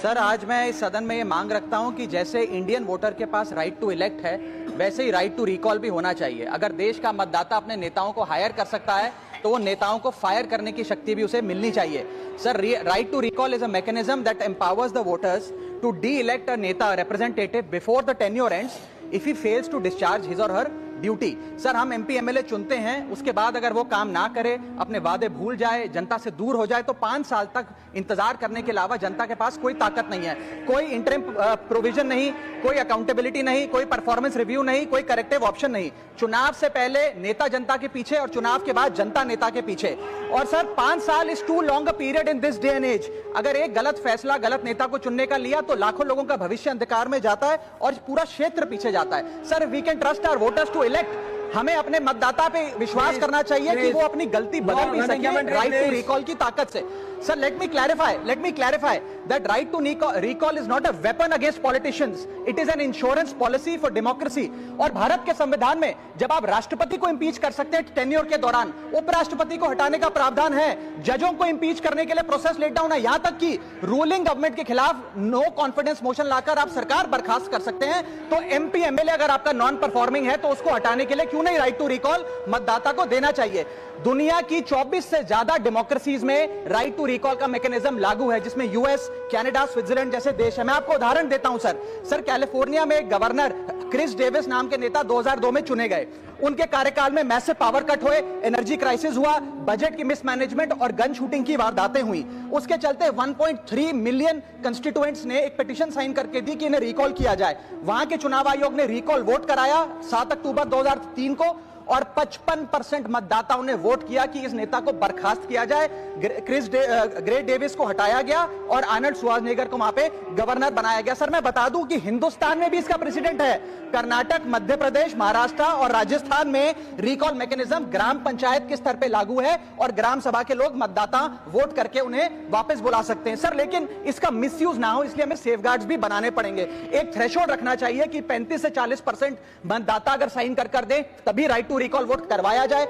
Sir, आज मैं इस सदन में ये मांग रखता हूं कि जैसे इंडियन वोटर के पास राइट टू इलेक्ट है, वैसे ही राइट टू रिकॉल भी होना चाहिए। अगर देश का मतदाता अपने नेताओं को हायर कर सकता है तो वो नेताओं को फायर करने की शक्ति भी उसे मिलनी चाहिए। Sir, right to recall is a mechanism that empowers the voters to de elect a neta representative before the tenure ends if he fails to discharge his और हर ड्यूटी। सर, हम एमपी एमएलए चुनते हैं, उसके बाद अगर वो काम ना करे, अपने वादे भूल जाए, जनता से दूर हो जाए, तो 5 साल तक इंतजार करने के अलावा जनता के पास कोई ताकत नहीं है। कोई इंटरिम प्रोविजन नहीं, कोई अकाउंटेबिलिटी नहीं, कोई परफॉर्मेंस रिव्यू नहीं, कोई करेक्टिव ऑप्शन नहीं। चुनाव से पहले नेता जनता के पीछे और चुनाव के बाद जनता नेता के पीछे। और सर, 5 साल is too long a period in this day and age. अगर एक गलत फैसला गलत नेता को चुनने का लिया तो लाखों लोगों का भविष्य अंधकार में जाता है और पूरा क्षेत्र पीछे जाता है। Sir, we can trust our voters to elect. हमें अपने मतदाता पे विश्वास करना चाहिए कि वो अपनी गलती बदल भी सके राइट टू रिकॉल की ताकत से। Sir, let me clarify that right to recall is not a weapon against politicians, it is an insurance policy for democracy. और भारत के संविधान में जब आप राष्ट्रपति को इंपीच कर सकते हैं टेन्योर के दौरान, उपराष्ट्रपति को हटाने का प्रावधान है, जजों को इंपीच करने के लिए प्रोसेस लेट डाउन है, यहां तक कि रूलिंग गवर्नमेंट के खिलाफ नो कॉन्फिडेंस मोशन लाकर आप सरकार बर्खास्त कर सकते हैं। तो एमपी एमएलए अगर आपका नॉन परफॉर्मिंग है तो उसको हटाने के लिए क्यों नहीं राइट टू रिकॉल मतदाता को देना चाहिए। दुनिया की 24 से ज्यादा डेमोक्रेसीज में राइट टू रिकॉल का मैकेनिज्म लागू है, जिसमें यूएस, कनाडा, स्विट्जरलैंड जैसे देश है। मैं आपको उदाहरण देता हूं सर, कैलिफोर्निया में एक गवर्नर क्रिस डेविस नाम के नेता 2002 में चुने गए। उनके कार्यकाल में मैसिव पावर कट हुए, एनर्जी क्राइसिस हुआ, बजट की मिसमैनेजमेंट और गन शूटिंग की वारदातें हुई। उसके चलते 1.3 मिलियन कंस्टिट्यूएंट्स ने एक पिटीशन साइन करके दी कि इन्हें रिकॉल किया जाए। वहां के चुनाव आयोग ने रिकॉल वोट कराया 7 अक्टूबर 2003 को और 55% मतदाताओं ने वोट किया कि इस नेता को बर्खास्त किया जाए। ग्रे डेविस को हटाया गया और आर्नल्ड श्वार्ज़नेगर को वहां पे गवर्नर बनाया गया। सर, मैं बता दूं कि हिंदुस्तान में भी इसका प्रेसिडेंट है। कर्नाटक, मध्य प्रदेश, महाराष्ट्र और राजस्थान में रिकॉल मैकेनिज्म ग्राम पंचायत के स्तर पे लागू है और ग्राम सभा के लोग मतदाता वोट करके उन्हें वापस बुला सकते हैं। सर, लेकिन इसका मिसयूज ना हो इसलिए हमें सेफगार्ड्स भी बनाने पड़ेंगे। एक थ्रेशोल्ड रखना चाहिए कि 35 से 40% मतदाता अगर साइन कर दे तभी राइट टू रिकॉल वोट करवाया जाए।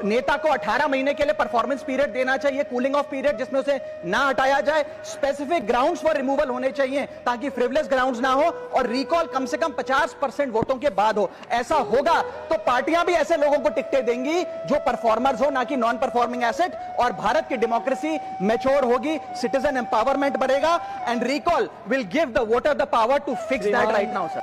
नेता को 18 महीने के लिए परफॉर्मेंस पीरियड देना चाहिए, कूलिंग ऑफ पीरियड, जिसमें उसे ना हटाया जाए। स्पेसिफिक ग्राउंड्स फॉर रिमूवल होने चाहिए ताकि फ्रिवलेस ग्राउंड्स ना हो और रिकॉल कम से कम 50% वोटों के बाद हो। ऐसा होगा तो पार्टियां भी ऐसे लोगों को टिकटें देंगी जो परफॉर्मर्स हो, ना कि नॉन परफॉर्मिंग एसेट, और भारत की डेमोक्रेसी मैच्योर होगी, सिटीजन एम्पावरमेंट बढ़ेगा and recall will give the voter the power to fix that right now. Sir.